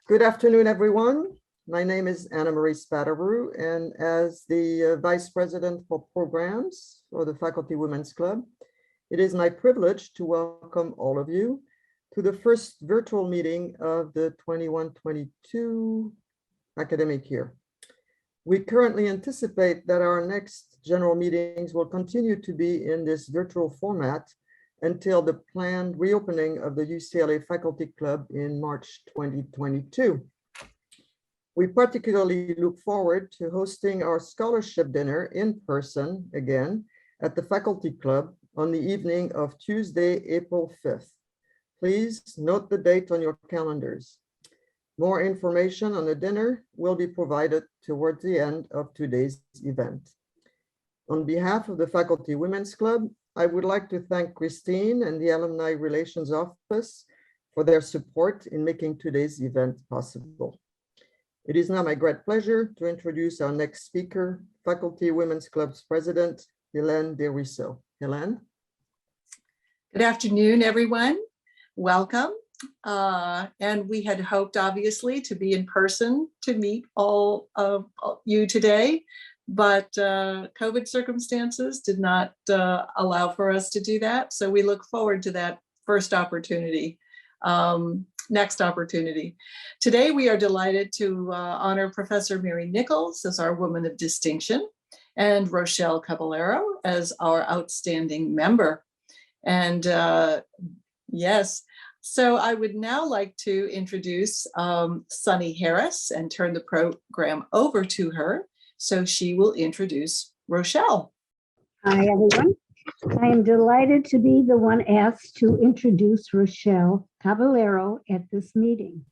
Good afternoon, everyone. My name is Anna Marie Spatteroo, and as the Vice President for Programs for the Faculty Women's Club, it is my privilege to welcome all of you to the first virtual meeting of the 21-22 academic year. We currently anticipate that our next general meetings will continue to be in this virtual format until the planned reopening of the UCLA Faculty Club in March 2022. We particularly look forward to hosting our scholarship dinner in person again at the Faculty Club on the evening of Tuesday, April 5th. Please note the date on your calendars. More information on the dinner will be provided towards the end of today's event. On behalf of the Faculty Women's Club, I would like to thank Christine and the Alumni Relations Office for their support in making today's event possible. It is now my great pleasure to introduce our next speaker, Faculty Women's Club's President, Helene Desruisseaux. Helene? Good afternoon, everyone. Welcome. And we had hoped, obviously, to be in person to meet all of you today, but COVID circumstances did not allow for us to do that. So we look forward to that first opportunity, next opportunity. Today, we are delighted to honor Professor Mary Nichols as our Woman of Distinction and Rochelle Caballero as our outstanding member. And yes, so I would now like to introduce Sunny Harris and turn the program over to her. So she will introduce Rochelle. Hi, everyone. I am delighted to be the one asked to introduce Rochelle Caballero at this meeting.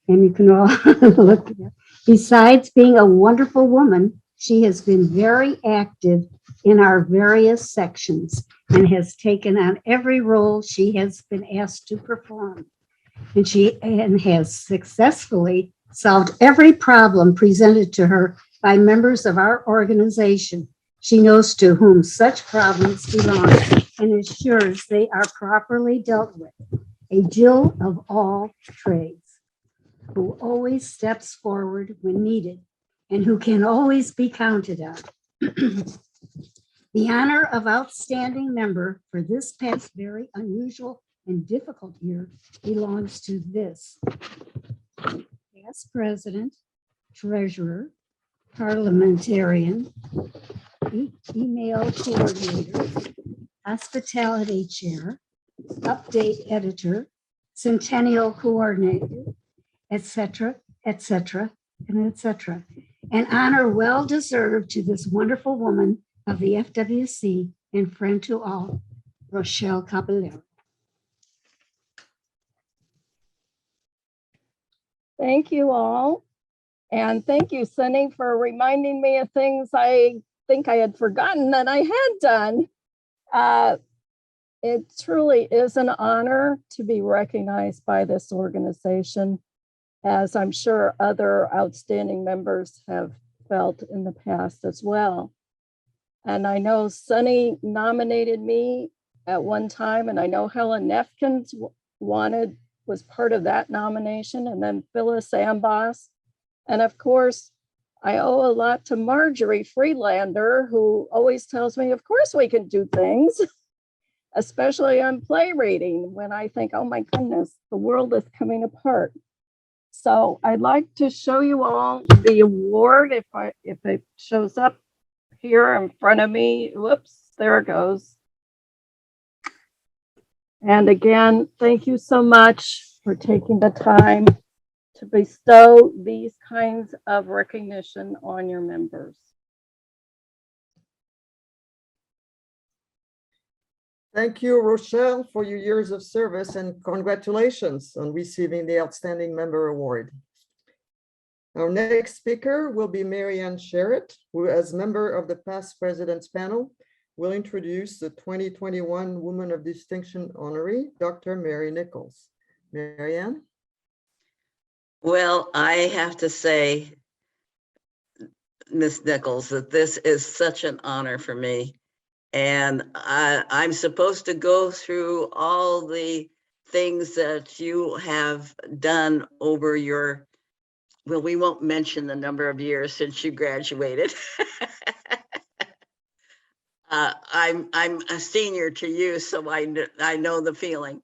And you can all look at her. Besides being a wonderful woman, she has been very active in our various sections and has taken on every role she has been asked to perform. And has successfully solved every problem presented to her by members of our organization. She knows to whom such problems belong and ensures they are properly dealt with. A Jill of all trades, who always steps forward when needed and who can always be counted on. The honor of outstanding member for this past very unusual and difficult year belongs to this past president, treasurer, parliamentarian, email coordinator, hospitality chair, update editor, centennial coordinator, etc., etc., and etc. An honor well deserved to this wonderful woman of the FWC and friend to all, Rochelle Caballero. Thank you all. And thank you, Sunny, for reminding me of things I think I had forgotten that I had done. It truly is an honor to be recognized by this organization, as I'm sure other outstanding members have felt in the past as well. And I know Sunny nominated me at one time, and I know Helen Nefkins was part of that nomination, and then Phyllis Amboss. And of course, I owe a lot to Marjorie Freelander, who always tells me, of course we can do things, especially on play reading, when I think, oh my goodness, the world is coming apart. So I'd like to show you all the award if it shows up here in front of me. Whoops, there it goes. And again, thank you so much for taking the time to bestow these kinds of recognition on your members. Thank you, Rochelle, for your years of service, and congratulations on receiving the Outstanding Member Award. Our next speaker will be Mary Ann Sherritt, who, as member of the past president's panel, will introduce the 2021 Woman of Distinction honoree, Dr. Mary Nichols. Mary Ann? Well, I have to say, Ms. Nichols, that this is such an honor for me. And I'm supposed to go through all the things that you have done over your, well, we won't mention the number of years since you graduated. I'm a senior to you, so I know the feeling.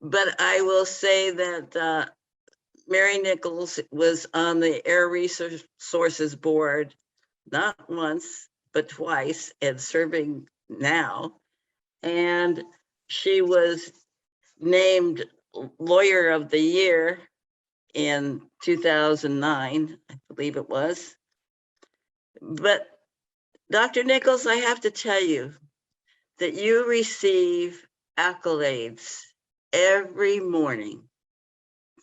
But I will say that Mary Nichols was on the Air Resources Board not once, but twice, and serving now. And she was named Lawyer of the Year in 2009, I believe it was. But Dr. Nichols, I have to tell you that you receive accolades every morning,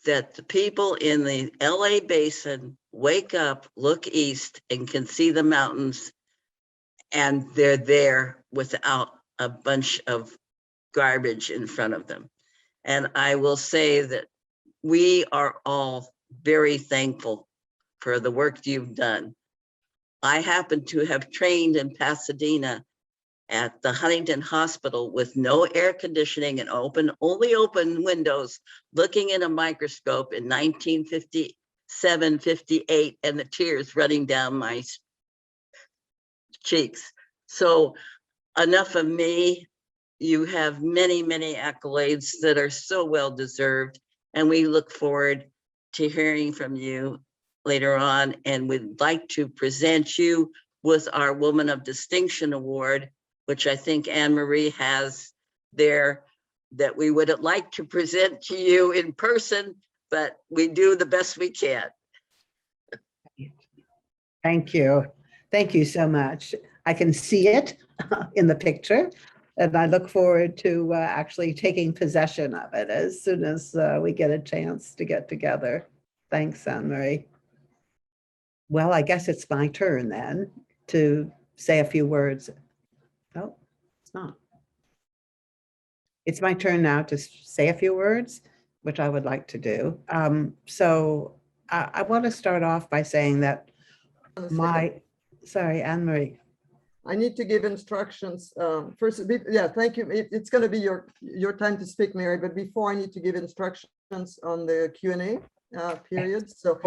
that the people in the LA basin wake up, look east, and can see the mountains, and they're there without a bunch of garbage in front of them. And I will say that we are all very thankful for the work you've done. I happen to have trained in Pasadena at the Huntington Hospital with no air conditioning and only open windows, looking in a microscope in 1957, 58, and the tears running down my cheeks. So enough of me. You have many, many accolades that are so well deserved, and we look forward to hearing from you later on, and we'd like to present you with our Woman of Distinction Award, which I think Anne Marie has there, that we would like to present to you in person, but we do the best we can. Thank you. Thank you so much. I can see it in the picture, and I look forward to actually taking possession of it as soon as we get a chance to get together. Thanks, Anne Marie. Well, I guess it's my turn then to say a few words. Oh, it's not. It's my turn now to say a few words, which I would like to do. I want to start off by saying that sorry, Anne Marie. I need to give instructions. First, yeah, thank you. It's going to be your time to speak, Mary, but before I need to give instructions on the Q&A period. So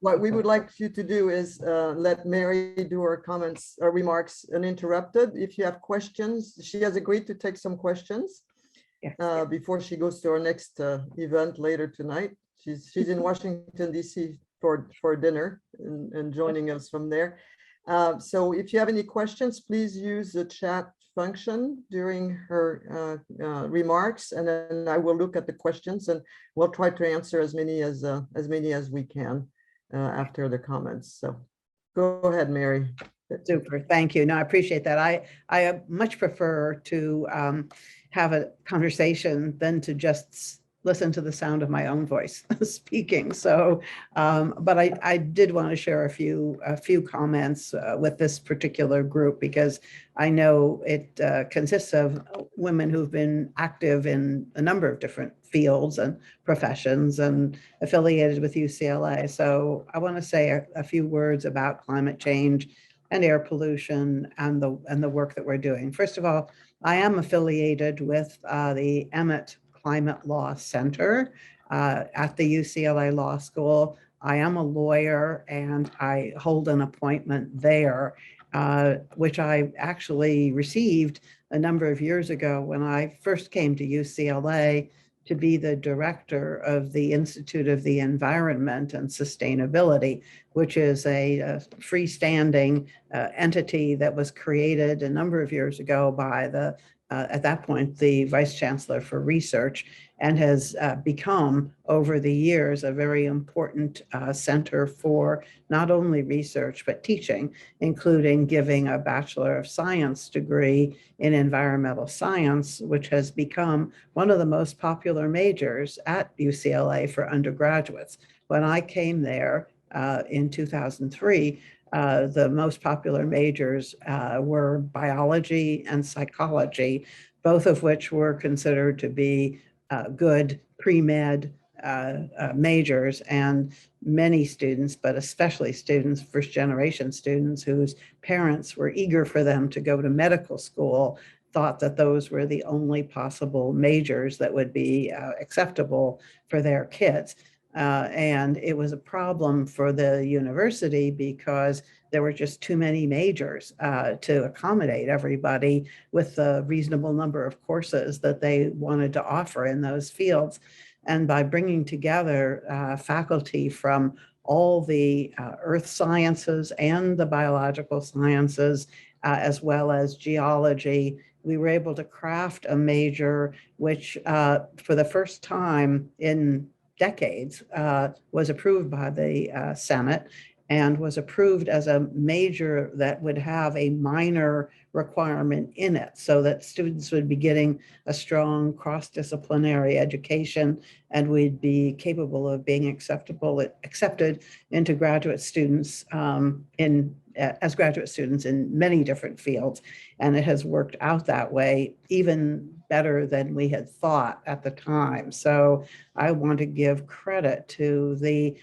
what we would like you to do is let Mary do her comments or remarks uninterrupted. If you have questions, she has agreed to take some questions before she goes to our next event later tonight. She's in Washington, D.C. for dinner and joining us from there. So if you have any questions, please use the chat function during her remarks, and then I will look at the questions and we'll try to answer as many as we can after the comments. So go ahead, Mary. Super, thank you. No, I appreciate that. I much prefer to have a conversation than to just listen to the sound of my own voice speaking. So, but I did want to share a few comments with this particular group, because I know it consists of women who've been active in a number of different fields and professions and affiliated with UCLA. So I want to say a few words about climate change and air pollution and the work that we're doing. First of all, I am affiliated with the Emmett Climate Law Center at the UCLA Law School. I am a lawyer and I hold an appointment there, which I actually received a number of years ago when I first came to UCLA to be the director of the Institute of the Environment and Sustainability, which is a freestanding entity that was created a number of years ago by the at that point, the Vice Chancellor for Research, and has become, over the years, a very important center for not only research, but teaching, including giving a Bachelor of Science degree in environmental science, which has become one of the most popular majors at UCLA for undergraduates. When I came there in 2003, the most popular majors were biology and psychology, both of which were considered to be good pre-med majors, and many students, but especially students, first generation students whose parents were eager for them to go to medical school, thought that those were the only possible majors that would be acceptable for their kids. And it was a problem for the university because there were just too many majors to accommodate everybody with the reasonable number of courses that they wanted to offer in those fields. And by bringing together faculty from all the earth sciences and the biological sciences, as well as geology, we were able to craft a major which for the first time in decades was approved by the Senate and was approved as a major that would have a minor requirement in it, so that students would be getting a strong cross-disciplinary education and would be capable of being accepted into graduate students as graduate students in many different fields. And it has worked out that way even better than we had thought at the time. So I want to give credit to the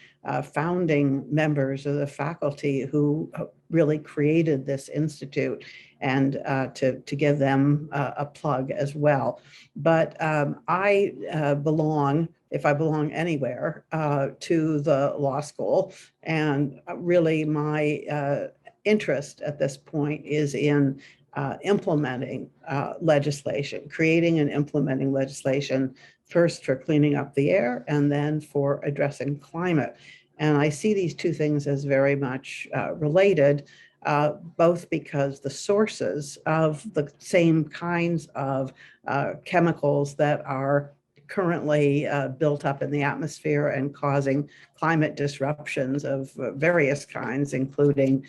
founding members of the faculty who really created this institute, and to give them a plug as well. But I belong, if I belong anywhere, to the law school. And really my interest at this point is in implementing legislation, creating and implementing legislation, first for cleaning up the air and then for addressing climate. And I see these two things as very much related, both because the sources of the same kinds of chemicals that are currently built up in the atmosphere and causing climate disruptions of various kinds, including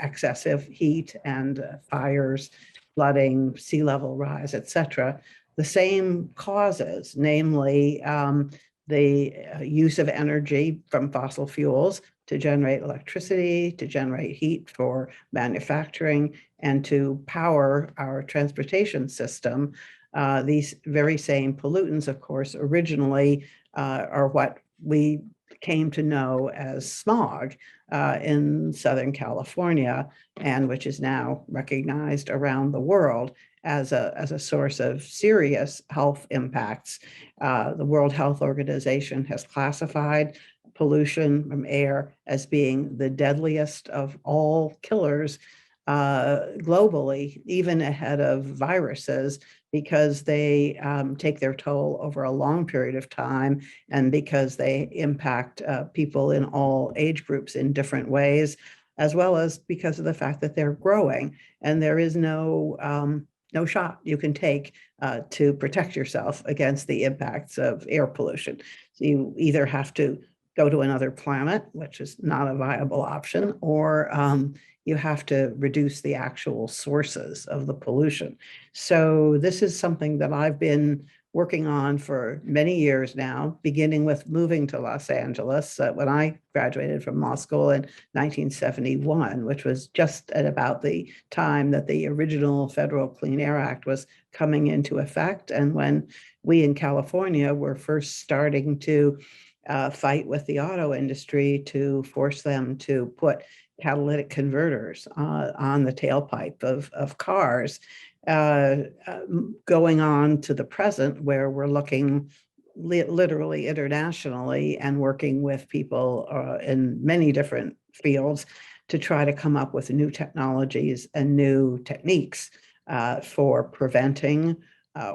excessive heat and fires, flooding, sea level rise, etc. The same causes, namely the use of energy from fossil fuels to generate electricity, to generate heat for manufacturing, and to power our transportation system. These very same pollutants, of course, originally are what we came to know as smog in Southern California, and which is now recognized around the world as a source of serious health impacts. The World Health Organization has classified pollution from air as being the deadliest of all killers globally, even ahead of viruses, because they take their toll over a long period of time, and because they impact people in all age groups in different ways, as well as because of the fact that they're growing, and there is no shot you can take to protect yourself against the impacts of air pollution. So you either have to go to another planet, which is not a viable option, or you have to reduce the actual sources of the pollution. So this is something that I've been working on for many years now, beginning with moving to Los Angeles when I graduated from law school in 1971, which was just at about the time that the original Federal Clean Air Act was coming into effect, and when we in California were first starting to fight with the auto industry to force them to put catalytic converters on the tailpipe of cars, going on to the present where we're looking literally internationally and working with people in many different fields to try to come up with new technologies and new techniques for preventing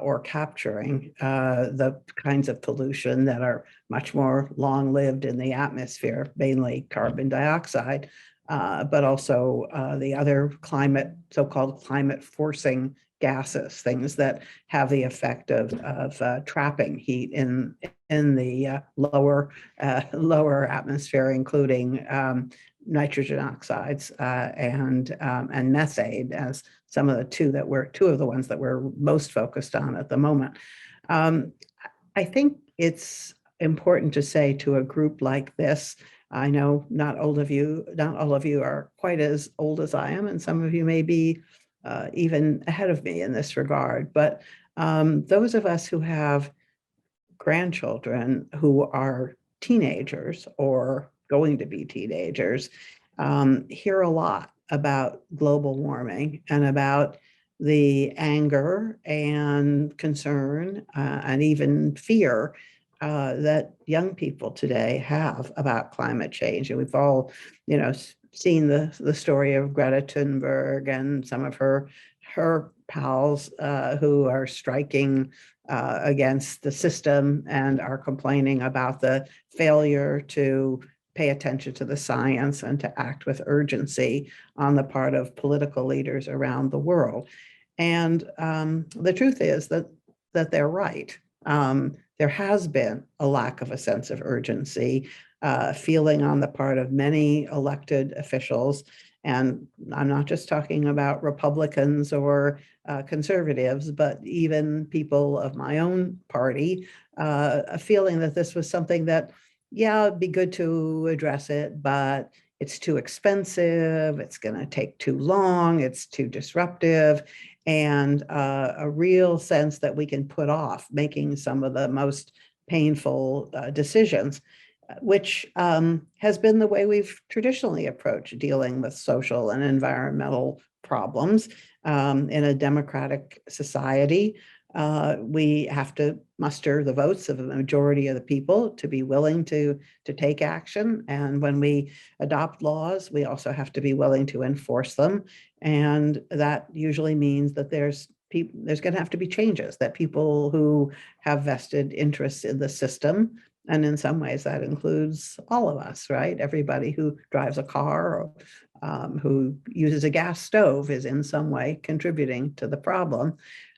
or capturing the kinds of pollution that are much more long-lived in the atmosphere, mainly carbon dioxide, but also the other so-called climate forcing gases, things that have the effect of trapping heat in the lower atmosphere, including nitrogen oxides and methane as some of the two of the ones that we're most focused on at the moment. I think it's important to say to a group like this, I know not all of you are quite as old as I am, and some of you may be even ahead of me in this regard, but those of us who have grandchildren who are teenagers or going to be teenagers hear a lot about global warming and about the anger and concern and even fear that young people today have about climate change. And we've all, seen the story of Greta Thunberg and some of her pals who are striking against the system and are complaining about the failure to pay attention to the science and to act with urgency on the part of political leaders around the world. And the truth is that they're right. There has been a lack of a sense of urgency, feeling on the part of many elected officials. And I'm not just talking about Republicans or conservatives, but even people of my own party, a feeling that this was something that, yeah, it'd be good to address it, but it's too expensive, it's going to take too long, it's too disruptive, and a real sense that we can put off making some of the most painful decisions, which has been the way we've traditionally approached dealing with social and environmental problems. In a democratic society, we have to muster the votes of a majority of the people to be willing to take action. And when we adopt laws, we also have to be willing to enforce them. And that usually means that there's going to have to be changes, that people who have vested interests in the system, and in some ways that includes all of us, right? Everybody who drives a car or who uses a gas stove is in some way contributing to the problem.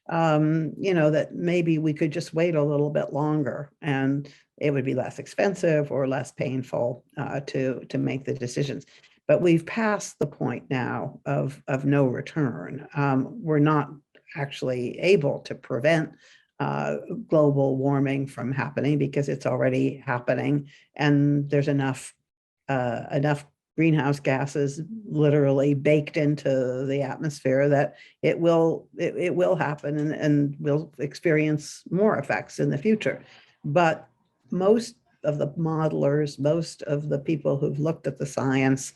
That maybe we could just wait a little bit longer and it would be less expensive or less painful to make the decisions. But we've passed the point now of no return. We're not actually able to prevent global warming from happening because it's already happening, and there's enough greenhouse gases literally baked into the atmosphere that it will happen, and we'll experience more effects in the future. But most of the modelers, most of the people who've looked at the science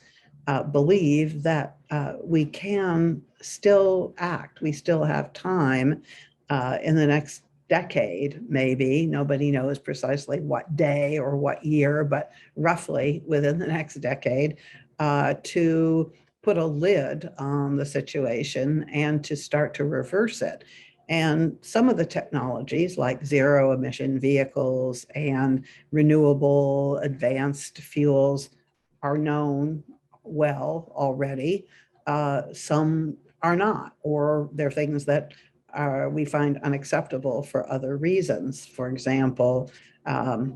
believe that we can still act. We still have time in the next decade, maybe. Nobody knows precisely what day or what year, but roughly within the next decade, to put a lid on the situation and to start to reverse it. And some of the technologies like zero emission vehicles and renewable advanced fuels are known well already. Some are not, or they're things that we find unacceptable for other reasons. For example,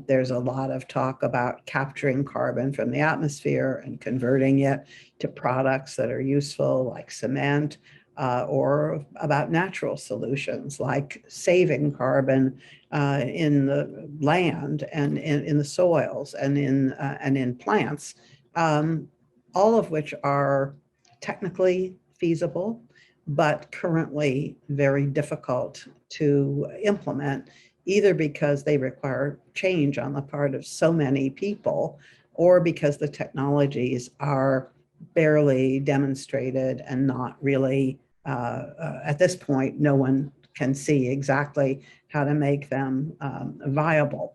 there's a lot of talk about capturing carbon from the atmosphere and converting it to products that are useful, like cement, or about natural solutions like saving carbon in the land and in the soils and in plants, all of which are technically feasible, but currently very difficult to implement, either because they require change on the part of so many people, or because the technologies are barely demonstrated and not really, at this point, no one can see exactly how to make them viable.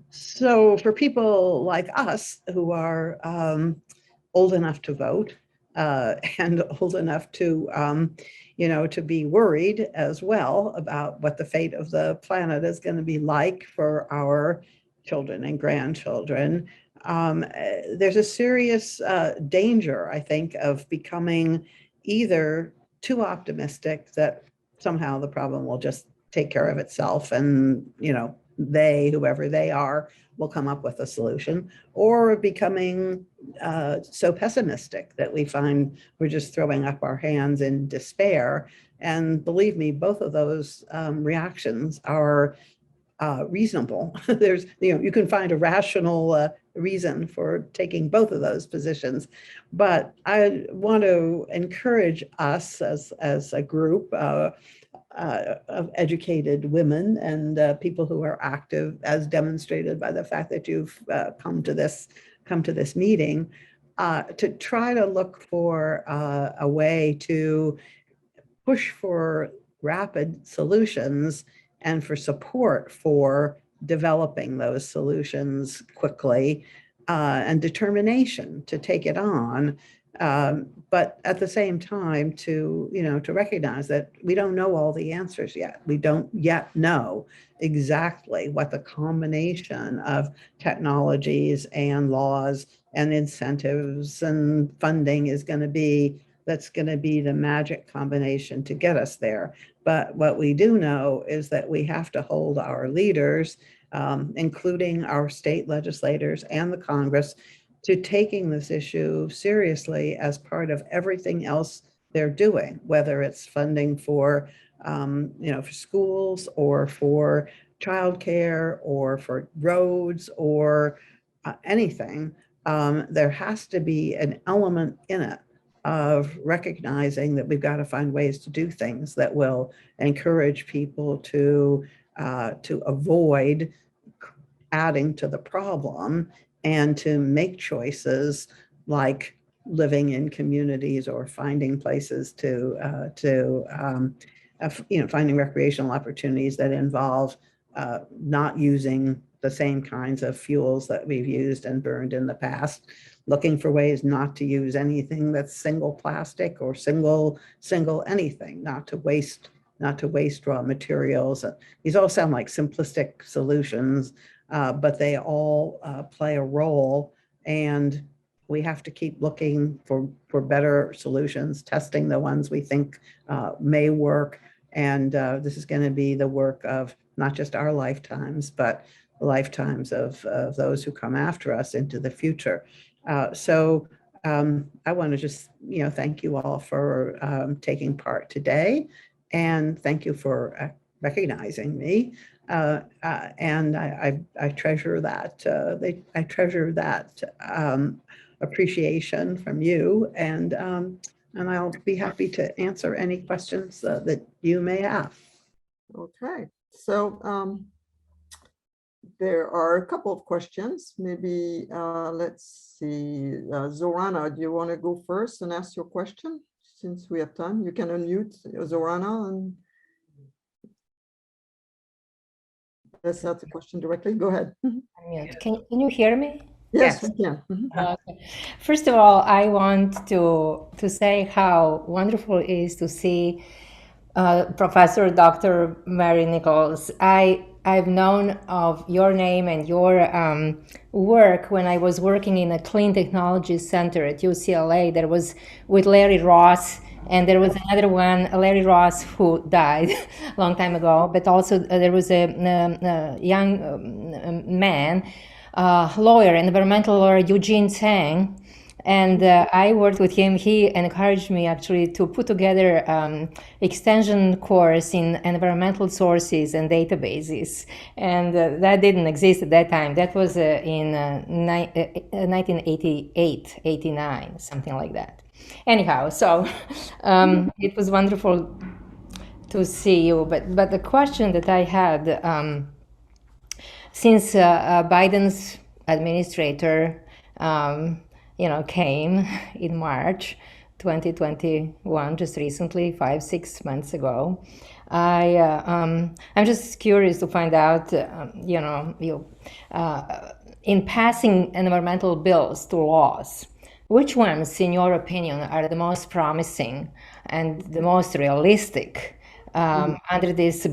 So for people like us who are old enough to vote, and old enough to, to be worried as well about what the fate of the planet is going to be like for our children and grandchildren. There's a serious danger, I think, of becoming either too optimistic that somehow the problem will just take care of itself and, they, whoever they are, will come up with a solution, or becoming so pessimistic that we find we're just throwing up our hands in despair. And believe me, both of those reactions are reasonable. There's, you can find a rational reason for taking both of those positions. But I want to encourage us as a group of educated women and people who are active, as demonstrated by the fact that you've come to this meeting, to try to look for a way to push for rapid solutions and for support for developing those solutions quickly, and determination to take it on. But at the same time, to recognize that we don't know all the answers yet. We don't yet know exactly what the combination of technologies and laws and incentives and funding is going to be. That's going to be the magic combination to get us there. But what we do know is that we have to hold our leaders, including our state legislators and the Congress, to taking this issue seriously as part of everything else they're doing, whether it's funding for, for schools or for childcare or for roads or anything. There has to be an element in it of recognizing that we've got to find ways to do things that will encourage people to avoid adding to the problem and to make choices like living in communities or finding places finding recreational opportunities that involve not using the same kinds of fuels that we've used and burned in the past, looking for ways not to use anything that's single plastic or single anything, not to waste raw materials. These all sound like simplistic solutions, but they all play a role, and we have to keep looking for better solutions, testing the ones we think may work. And this is going to be the work of not just our lifetimes, but the lifetimes of those who come after us into the future. So I want to just, thank you all for taking part today, and thank you for recognizing me. And I treasure that. I treasure that appreciation from you, and I'll be happy to answer any questions that you may have. Okay, so there are a couple of questions. Maybe let's see. Zorana, do you want to go first and ask your question? Since we have time, you can unmute Zorana and let's ask the question directly. Go ahead. Unmute. Can you hear me? Yes, we can. Okay. First of all, I want to say how wonderful it is to see Professor Dr. Mary Nichols. I've known of your name and your work when I was working in a clean technology center at UCLA that was with Larry Ross, and there was another one, Larry Ross, who died a long time ago, but also there was a young man, lawyer, environmental lawyer, Eugene Tsang, and I worked with him. He encouraged me actually to put together extension course in environmental sources and databases, and that didn't exist at that time. That was in 1988, 89, something like that. Anyhow, so it was wonderful to see you. But the question that I had, since Biden's administrator, came in March 2021, just recently, 5-6 months ago, I'm just curious to find out, in passing environmental bills to laws, which ones, in your opinion, are the most promising and the most realistic under this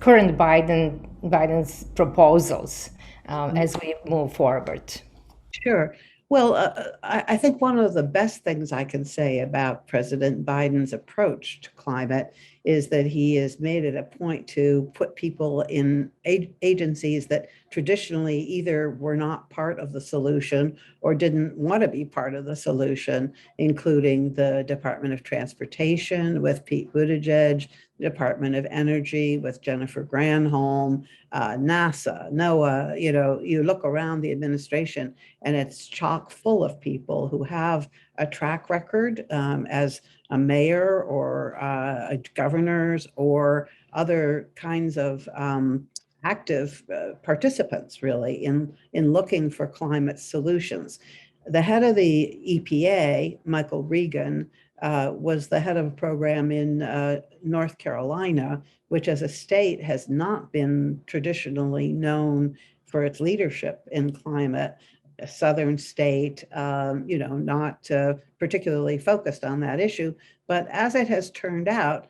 current Biden's proposals as we move forward? Sure. Well, I think one of the best things I can say about President Biden's approach to climate is that he has made it a point to put people in agencies that traditionally either were not part of the solution or didn't want to be part of the solution, including the Department of Transportation with Pete Buttigieg, the Department of Energy with Jennifer Granholm, NASA, NOAA. You look around the administration and it's chock full of people who have a track record as a mayor or governors or other kinds of active participants, really, in looking for climate solutions. The head of the EPA, Michael Regan, was the head of a program in North Carolina, which as a state has not been traditionally known for its leadership in climate. A southern state, not particularly focused on that issue. But as it has turned out,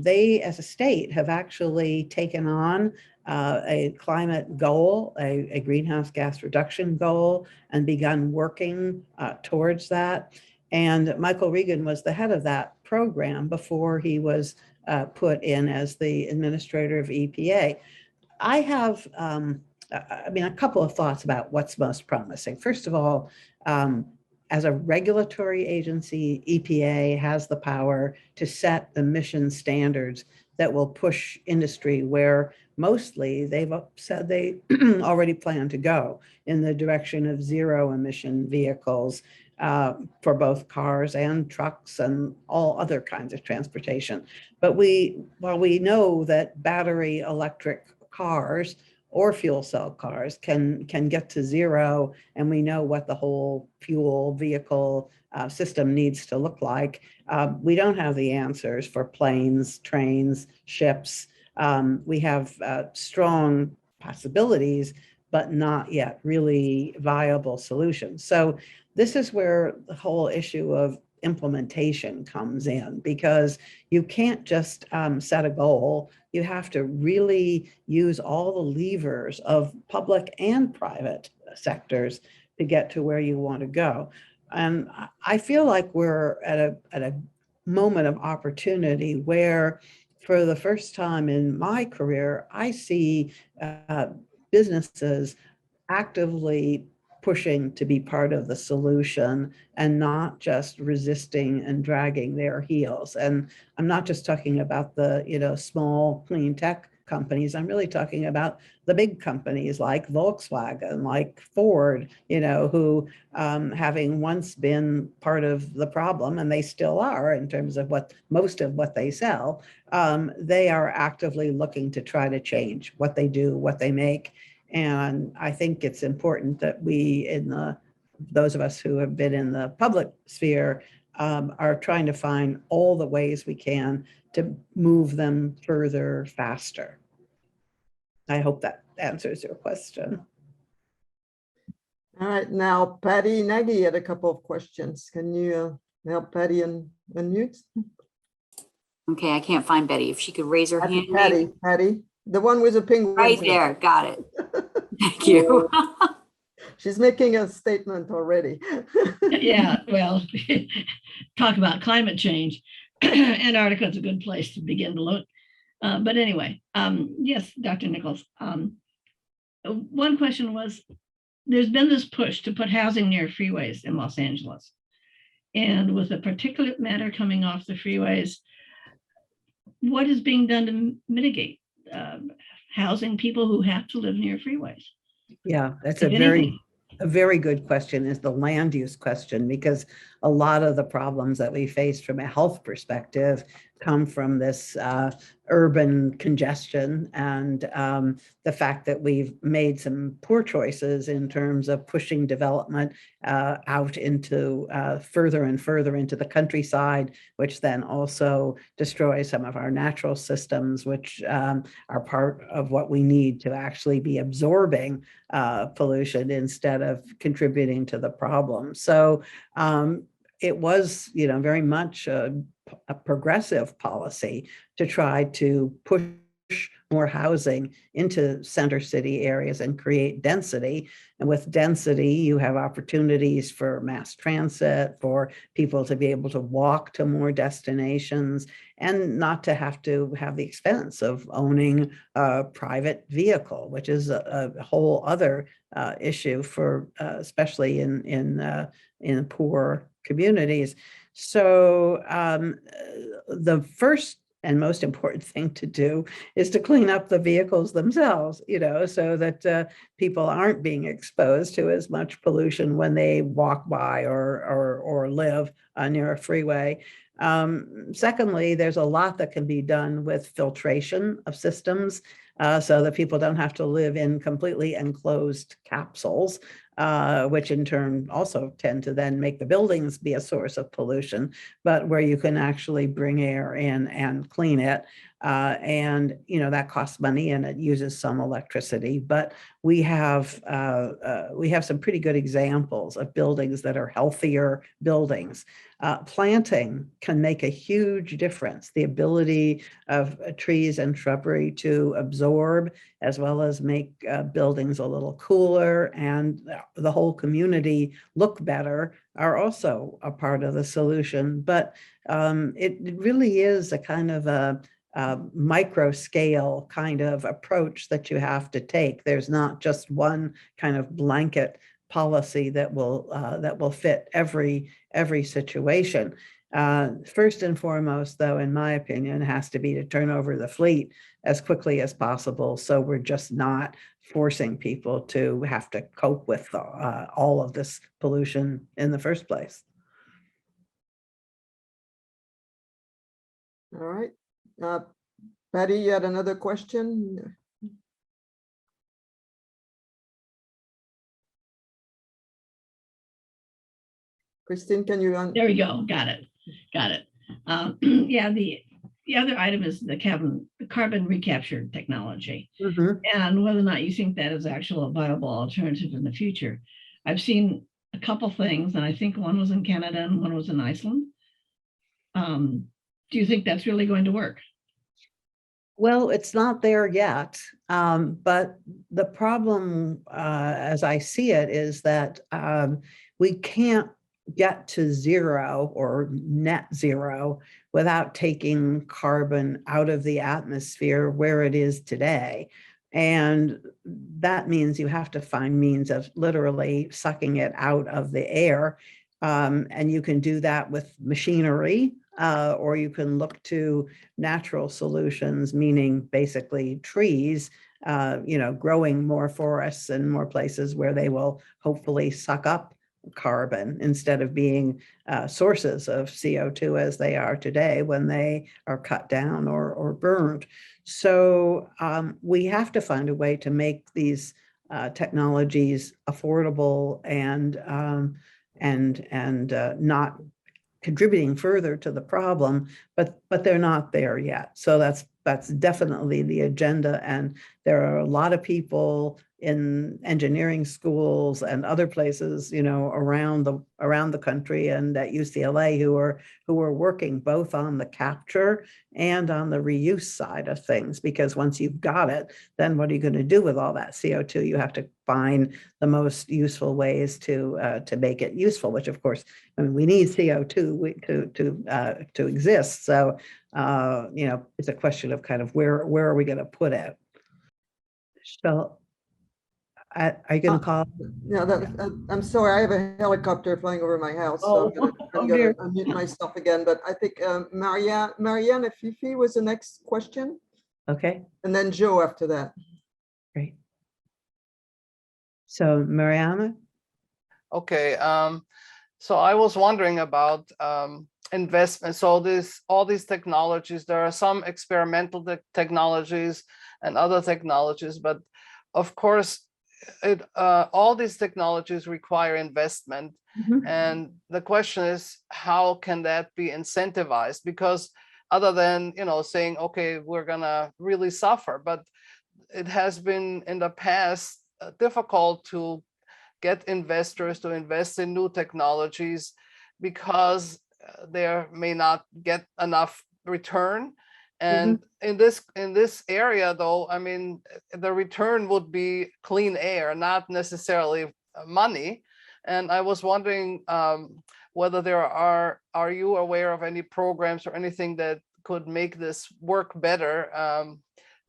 they as a state have actually taken on a climate goal, a greenhouse gas reduction goal, and begun working towards that. And Michael Regan was the head of that program before he was put in as the administrator of EPA. I have, a couple of thoughts about what's most promising. First of all, as a regulatory agency, EPA has the power to set emission standards that will push industry where mostly they've said they already plan to go in the direction of zero emission vehicles for both cars and trucks and all other kinds of transportation. But while we know that battery electric cars or fuel cell cars can get to zero, and we know what the whole fuel vehicle system needs to look like, we don't have the answers for planes, trains, ships. We have strong possibilities, but not yet really viable solutions. So this is where the whole issue of implementation comes in, because you can't just set a goal. You have to really use all the levers of public and private sectors to get to where you want to go. And I feel like we're at a moment of opportunity where, for the first time in my career, I see businesses actively pushing to be part of the solution and not just resisting and dragging their heels. And I'm not just talking about the small clean tech companies. I'm really talking about the big companies like Volkswagen, like Ford, who having once been part of the problem, and they still are in terms of most of what they sell, they are actively looking to try to change what they do, what they make. And I think it's important that we, those of us who have been in the public sphere, are trying to find all the ways we can to move them further, faster. I hope that answers your question. All right, now Patty Nagy had a couple of questions. Can you help Patty unmute? Okay, I can't find Betty. If she could raise her hand. maybe. Patty, the one with the penguin. Right there, got it. Thank you. She's making a statement already. Yeah, well, talk about climate change. Antarctica is a good place to begin to look. But anyway, yes, Dr. Nichols. One question was, there's been this push to put housing near freeways in Los Angeles. And with the particulate matter coming off the freeways, what is being done to mitigate housing people who have to live near freeways? Yeah, that's If anything. a very good question, is the land use question, because a lot of the problems that we face from a health perspective come from this urban congestion and the fact that we've made some poor choices in terms of pushing development out into further and further into the countryside, which then also destroys some of our natural systems, which are part of what we need to actually be absorbing pollution instead of contributing to the problem. So it was, very much a progressive policy to try to push more housing into center city areas and create density. And with density, you have opportunities for mass transit, for people to be able to walk to more destinations and not to have the expense of owning a private vehicle, which is a whole other issue for especially in poor communities. So the first and most important thing to do is to clean up the vehicles themselves, so that people aren't being exposed to as much pollution when they walk by or live near a freeway. Secondly, there's a lot that can be done with filtration of systems so that people don't have to live in completely enclosed capsules. which in turn also tend to then make the buildings be a source of pollution, but where you can actually bring air in and clean it. And, you know, that costs money and it uses some electricity, but we have some pretty good examples of buildings that are healthier buildings. Planting can make a huge difference. The ability of trees and shrubbery to absorb as well as make buildings a little cooler and the whole community look better are also a part of the solution. But it really is a kind of a micro scale kind of approach that you have to take. There's not just one kind of blanket policy that will fit every situation. First and foremost, though, in my opinion, has to be to turn over the fleet as quickly as possible, so we're just not forcing people to have to cope with all of this pollution in the first place. All right. Patty, you had another question? Christine, can you? There we go. Got it. Got it. Yeah, the other item is the carbon recapture technology, and whether or not you think that is actually a viable alternative in the future. I've seen a couple things, and I think one was in Canada and one was in Iceland. Do you think that's really going to work? Well, it's not there yet, but the problem, as I see it, is that we can't get to zero or net zero without taking carbon out of the atmosphere where it is today. And that means you have to find means of literally sucking it out of the air. And you can do that with machinery, or you can look to natural solutions, meaning basically trees, growing more forests and more places where they will hopefully suck up carbon instead of being sources of CO2 as they are today when they are cut down or burned. So we have to find a way to make these technologies affordable and not contributing further to the problem, but they're not there yet. So that's definitely the agenda. And there are a lot of people in engineering schools and other places, around the country and at UCLA who are working both on the capture and on the reuse side of things. Because once you've got it, then what are you going to do with all that CO2? You have to find the most useful ways to make it useful. Which, of course, we need CO2 to exist. So it's a question of kind of where are we going to put it? So, are you going to call? Yeah, I'm sorry. I have a helicopter flying over my house, so I'm going to unmute myself again. But I think Marianne Fifi was the next question. Okay. And then Joe after that. Great. So Mariana. Okay. So I was wondering about investment. So all these technologies, there are some experimental technologies and other technologies, but of course, all these technologies require investment. And the question is, how can that be incentivized? Because other than, saying, okay, we're gonna really suffer, but it has been in the past difficult to get investors to invest in new technologies because they may not get enough return. And in this area, though, the return would be clean air, not necessarily money. And I was wondering whether are you aware of any programs or anything that could make this work better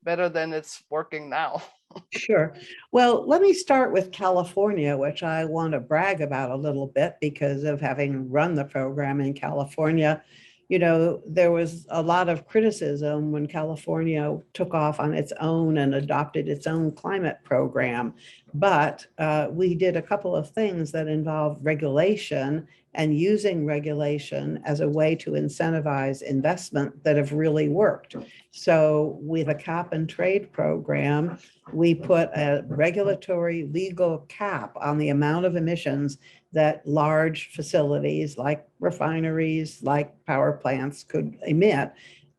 than it's working now? Sure. Well, let me start with California, which I want to brag about a little bit because of having run the program in California. There was a lot of criticism when California took off on its own and adopted its own climate program. But we did a couple of things that involved regulation and using regulation as a way to incentivize investment that have really worked. So with a cap and trade program, we put a regulatory legal cap on the amount of emissions that large facilities like refineries, like power plants could emit,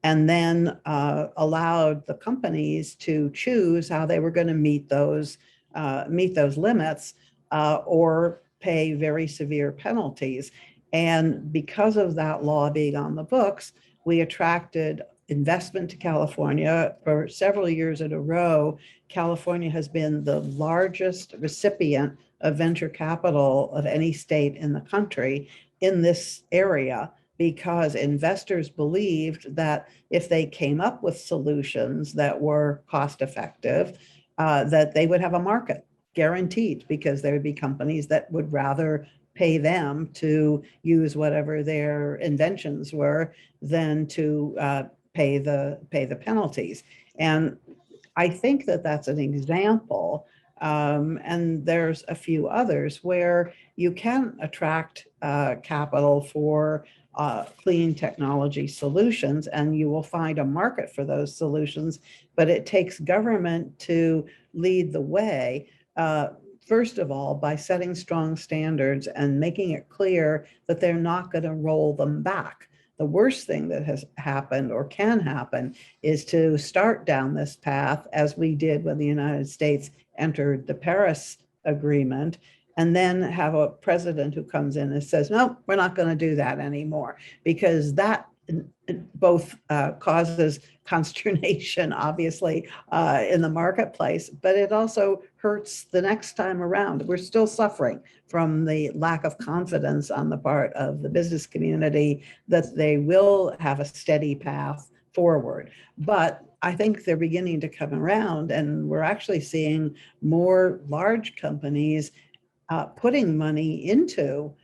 and then allowed the companies to choose how they were going to meet those limits or pay very severe penalties. And because of that law being on the books, we attracted investment to California for several years in a row. California has been the largest recipient of venture capital of any state in the country in this area, because investors believed that if they came up with solutions that were cost effective, that they would have a market guaranteed, because there would be companies that would rather pay them to use whatever their inventions were than to pay the penalties. And I think that that's an example. And there's a few others where you can attract capital for clean technology solutions, and you will find a market for those solutions, but it takes government to lead the way. First of all, by setting strong standards and making it clear that they're not going to roll them back. The worst thing that has happened or can happen is to start down this path, as we did when the United States entered the Paris Agreement, and then have a president who comes in and says, no, we're not going to do that anymore, because that both causes consternation, obviously, in the marketplace, but it also hurts the next time around. We're still suffering from the lack of confidence on the part of the business community that they will have a steady path forward. But I think they're beginning to come around, and we're actually seeing more large companies putting money into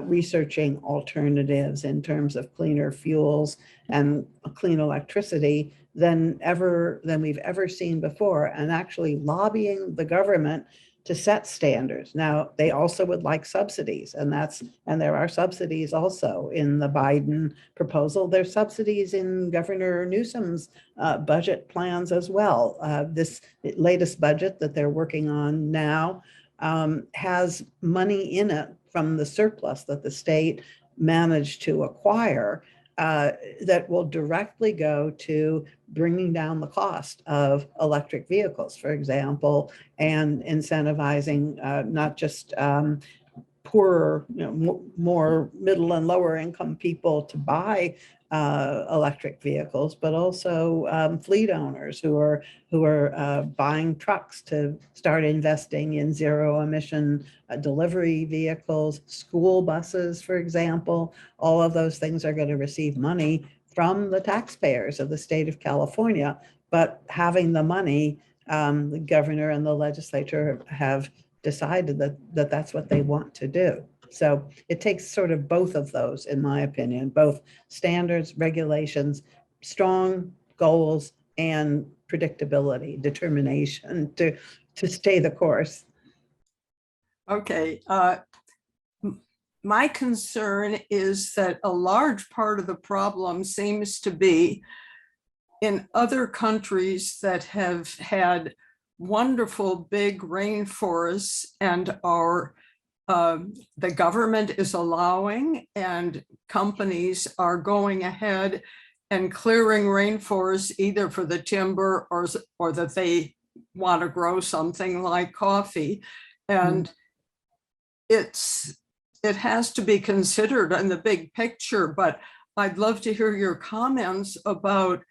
researching alternatives in terms of cleaner fuels and clean electricity than we've ever seen before, and actually lobbying the government to set standards. Now, they also would like subsidies, and there are subsidies also in the Biden proposal. There's subsidies in Governor Newsom's budget plans as well. This latest budget that they're working on now has money in it from the surplus that the state managed to acquire that will directly go to bringing down the cost of electric vehicles, for example, and incentivizing not just poorer, more middle and lower income people to buy electric vehicles, but also fleet owners who are buying trucks to start investing in zero emission delivery vehicles, school buses, for example. All of those things are going to receive money from the taxpayers of the state of California, but having the money, the governor and the legislature have decided that that's what they want to do. So it takes sort of both of those, in my opinion, both standards, regulations, strong goals, and predictability, determination to stay the course. Okay. My concern is that a large part of the problem seems to be in other countries that have had wonderful big rainforests and are the government is allowing, and companies are going ahead and clearing rainforests either for the timber or that they want to grow something like coffee. And it has to be considered in the big picture, but I'd love to hear your comments about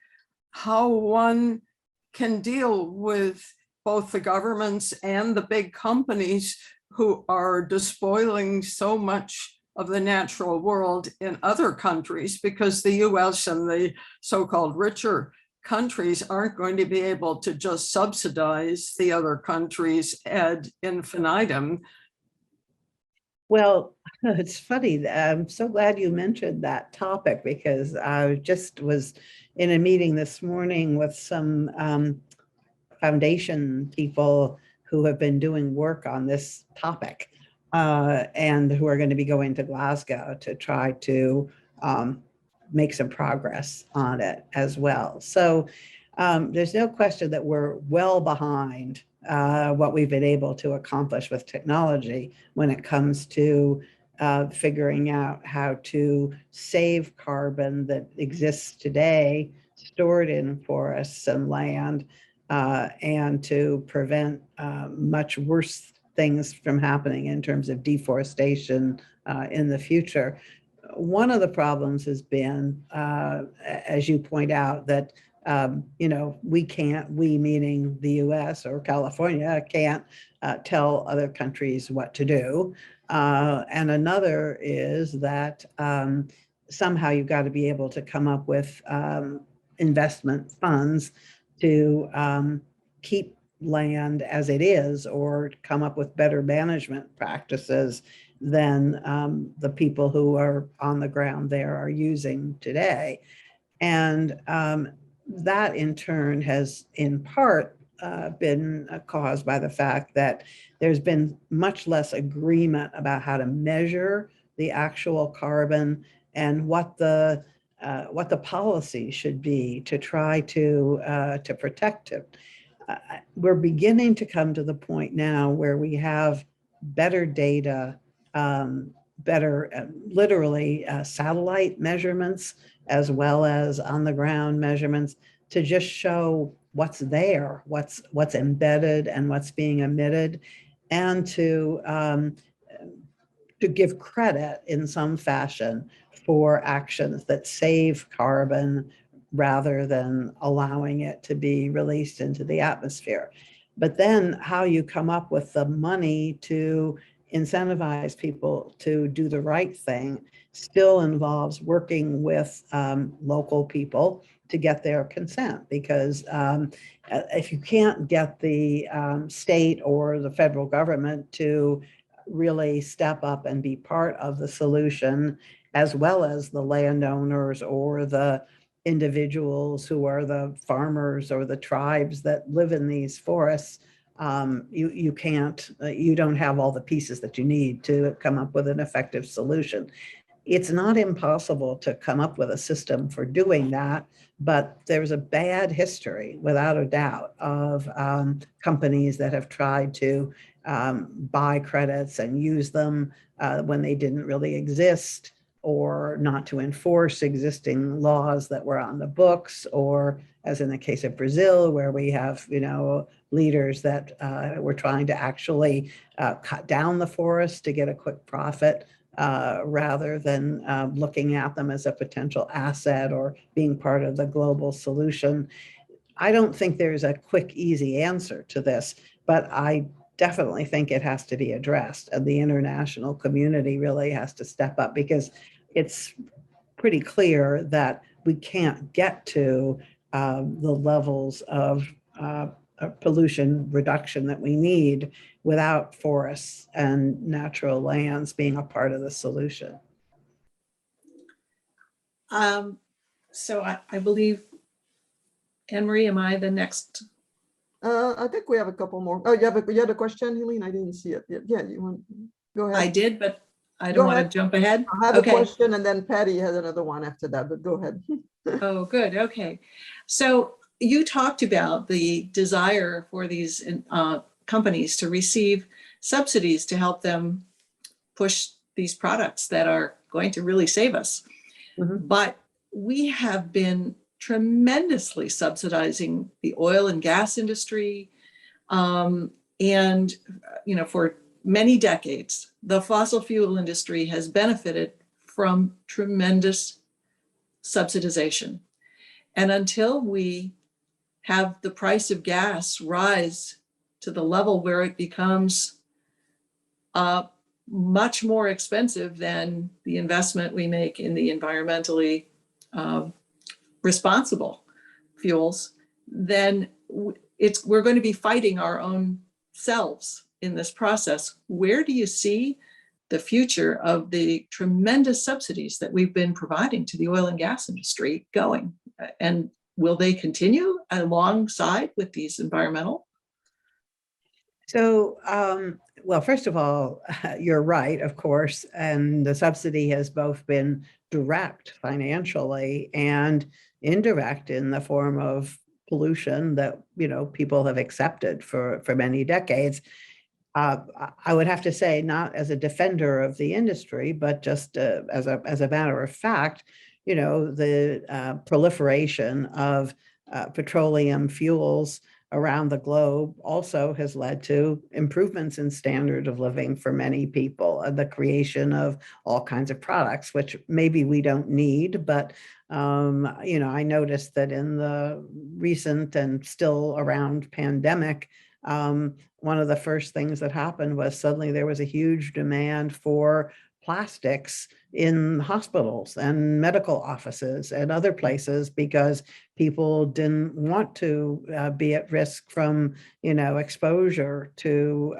how one can deal with both the governments and the big companies who are despoiling so much of the natural world in other countries, because the US and the so-called richer countries aren't going to be able to just subsidize the other countries ad infinitum. Well, it's funny. I'm so glad you mentioned that topic, because I just was in a meeting this morning with some foundation people who have been doing work on this topic. and who are going to be going to Glasgow to try to make some progress on it as well. So there's no question that we're well behind what we've been able to accomplish with technology when it comes to figuring out how to save carbon that exists today, stored in forests and land, and to prevent much worse things from happening in terms of deforestation in the future. One of the problems has been, as you point out, that we meaning the US or California can't tell other countries what to do. And another is that somehow you've got to be able to come up with investment funds to keep land as it is, or come up with better management practices than the people who are on the ground there are using today. And that in turn has in part been caused by the fact that there's been much less agreement about how to measure the actual carbon and what the policy should be to try to protect it. We're beginning to come to the point now where we have better data, better literally satellite measurements, as well as on the ground measurements, to just show what's there, what's embedded and what's being emitted, and to give credit in some fashion for actions that save carbon rather than allowing it to be released into the atmosphere. But then how you come up with the money to incentivize people to do the right thing still involves working with local people to get their consent, because if you can't get the state or the federal government to really step up and be part of the solution, as well as the landowners or the individuals who are the farmers or the tribes that live in these forests, you don't have all the pieces that you need to come up with an effective solution. It's not impossible to come up with a system for doing that, but there's a bad history, without a doubt, of companies that have tried to buy credits and use them when they didn't really exist, or not to enforce existing laws that were on the books, or as in the case of Brazil, where we have, leaders that were trying to actually cut down the forest to get a quick profit, rather than looking at them as a potential asset or being part of the global solution. I don't think there's a quick, easy answer to this, but I definitely think it has to be addressed, and the international community really has to step up, because it's pretty clear that we can't get to the levels of pollution reduction that we need without forests and natural lands being a part of the solution. So I believe, Anne-Marie, am I the next? I think we have a couple more. Oh, you had a question, Helene? I didn't see it yet. Yeah, you want, go ahead. I did, but I Go don't want ahead. to jump ahead. I have Okay. a question, and then Patty has another one after that, but go ahead. Oh, good. Okay. So you talked about the desire for these companies to receive subsidies to help them push these products that are going to really save us. Mhm. But we have been tremendously subsidizing the oil and gas industry. And, for many decades, the fossil fuel industry has benefited from tremendous subsidization. And until we have the price of gas rise to the level where it becomes much more expensive than the investment we make in the environmentally responsible fuels, then we're going to be fighting our own selves in this process. Where do you see the future of the tremendous subsidies that we've been providing to the oil and gas industry going? And will they continue alongside with these environmental? So, well, first of all, you're right, of course, and the subsidy has both been direct financially and indirect in the form of pollution that, people have accepted for many decades. I would have to say, not as a defender of the industry, but just as a matter of fact, the proliferation of petroleum fuels around the globe also has led to improvements in standard of living for many people, and the creation of all kinds of products, which maybe we don't need, but I noticed that in the recent and still around pandemic, one of the first things that happened was suddenly there was a huge demand for plastics in hospitals and medical offices and other places because people didn't want to be at risk from exposure to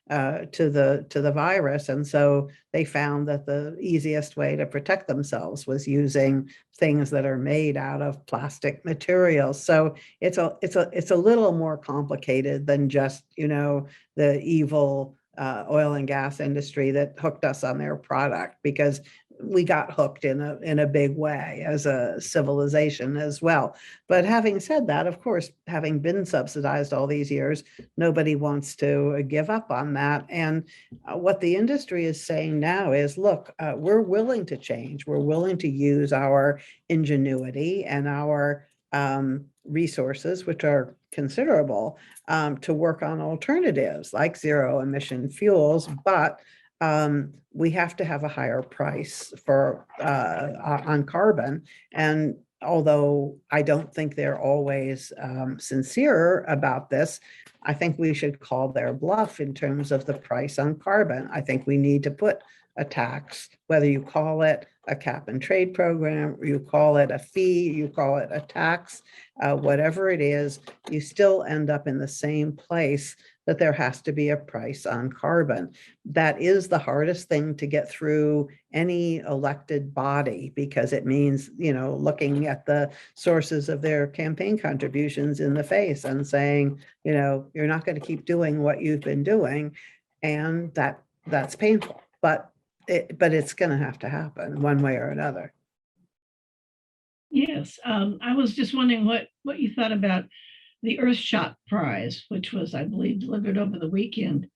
the virus, and so they found that the easiest way to protect themselves was using things that are made out of plastic materials. So it's a little more complicated than just the evil oil and gas industry that hooked us on their product, because we got hooked in a big way as a civilization as well. But having said that, of course, having been subsidized all these years, nobody wants to give up on that. And what the industry is saying now is, look, we're willing to change. We're willing to use our ingenuity and our resources, which are considerable, to work on alternatives like zero emission fuels, but we have to have a higher price for on carbon. And although I don't think they're always sincere about this, I think we should call their bluff in terms of the price on carbon. I think we need to put a tax, whether you call it a cap and trade program, or you call it a fee, you call it a tax, whatever it is, you still end up in the same place, that there has to be a price on carbon. That is the hardest thing to get through any elected body, because it means, looking at the sources of their campaign contributions in the face and saying, you're not going to keep doing what you've been doing. And that's painful, but it's going to have to happen one way or another. Yes, I was just wondering what you thought about the Earthshot Prize, which was, I believe, delivered over the weekend,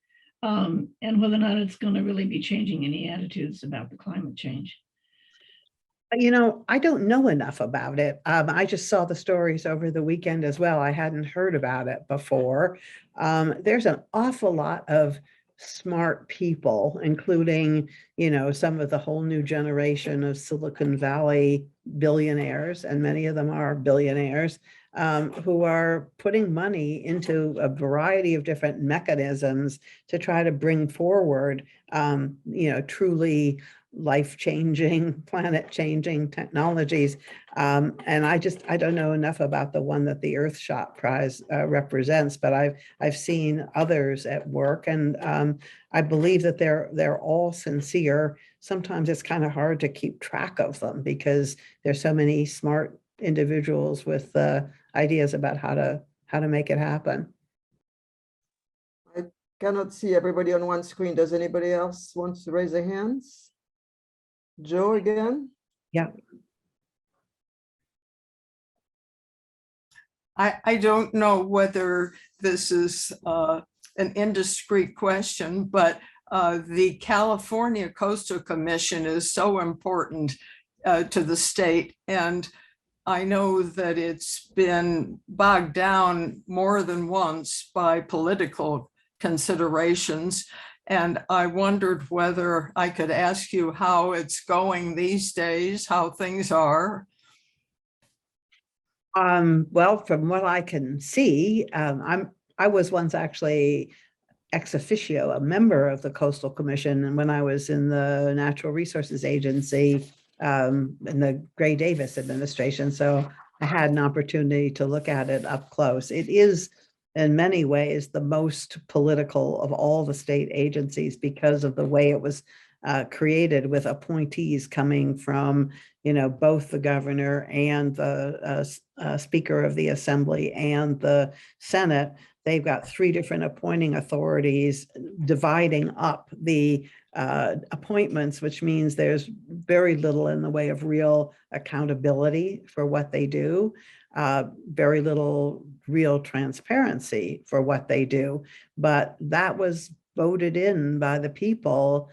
and whether or not it's going to really be changing any attitudes about the climate change. I don't know enough about it. I just saw the stories over the weekend as well. I hadn't heard about it before. There's an awful lot of smart people, including, some of the whole new generation of Silicon Valley billionaires, and many of them are billionaires, who are putting money into a variety of different mechanisms to try to bring forward, truly life-changing, planet-changing technologies. And I don't know enough about the one that the Earthshot Prize represents, but I've seen others at work, and I believe that they're all sincere. Sometimes it's kind of hard to keep track of them because there's so many smart individuals with ideas about how to make it happen. I cannot see everybody on one screen. Does anybody else want to raise their hands? Joe again? Yeah. I don't know whether this is an indiscreet question, but the California Coastal Commission is so important to the state. And I know that it's been bogged down more than once by political considerations. And I wondered whether I could ask you how it's going these days, how things are. Well, from what I can see, I was once actually ex officio a member of the Coastal Commission, and when I was in the Natural Resources Agency in the Gray Davis administration, so I had an opportunity to look at it up close. It is in many ways the most political of all the state agencies because of the way it was created with appointees coming from, both the governor and the Speaker of the Assembly and the Senate. They've got 3 different appointing authorities dividing up the appointments, which means there's very little in the way of real accountability for what they do, very little real transparency for what they do. But that was voted in by the people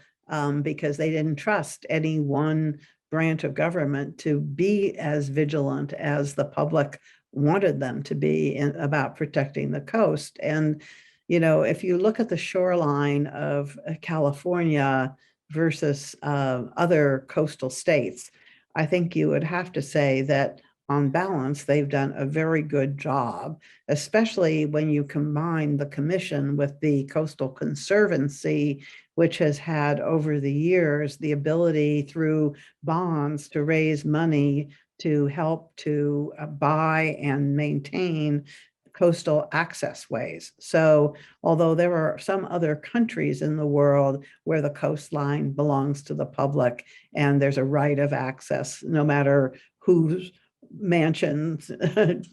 because they didn't trust any one branch of government to be as vigilant as the public wanted them to be about protecting the coast. And, if you look at the shoreline of California versus other coastal states, I think you would have to say that on balance, they've done a very good job, especially when you combine the commission with the Coastal Conservancy, which has had over the years the ability through bonds to raise money to help to buy and maintain coastal access ways. So although there are some other countries in the world where the coastline belongs to the public and there's a right of access, no matter whose mansions,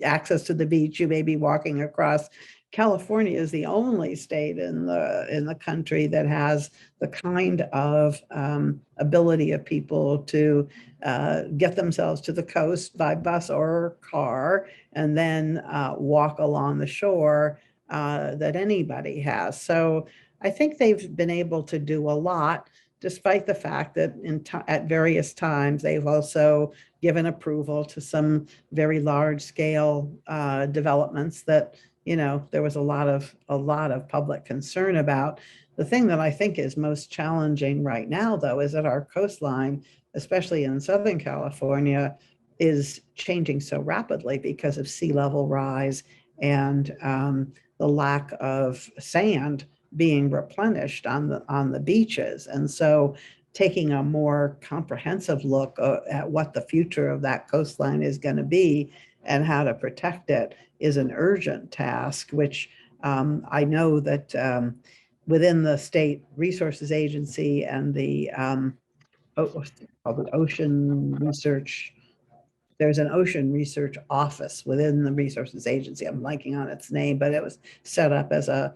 access to the beach you may be walking across, California is the only state in the country that has the kind of ability of people to get themselves to the coast by bus or car and then walk along the shore that anybody has. So I think they've been able to do a lot, despite the fact that at various times they've also given approval to some very large scale developments that there was a lot of public concern about. The thing that I think is most challenging right now, though, is that our coastline, especially in Southern California, is changing so rapidly because of sea level rise and the lack of sand being replenished on the beaches. And so taking a more comprehensive look at what the future of that coastline is going to be and how to protect it is an urgent task, which I know that within the State Resources Agency and the Ocean Research, there's an ocean research office within the Resources Agency. I'm blanking on its name, but it was set up as a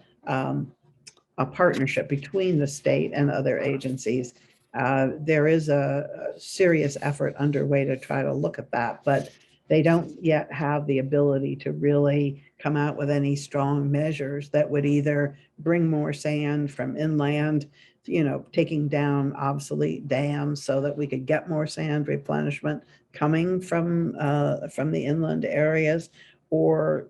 partnership between the state and other agencies. There is a serious effort underway to try to look at that, but they don't yet have the ability to really come out with any strong measures that would either bring more sand from inland, taking down obsolete dams so that we could get more sand replenishment coming from the inland areas, or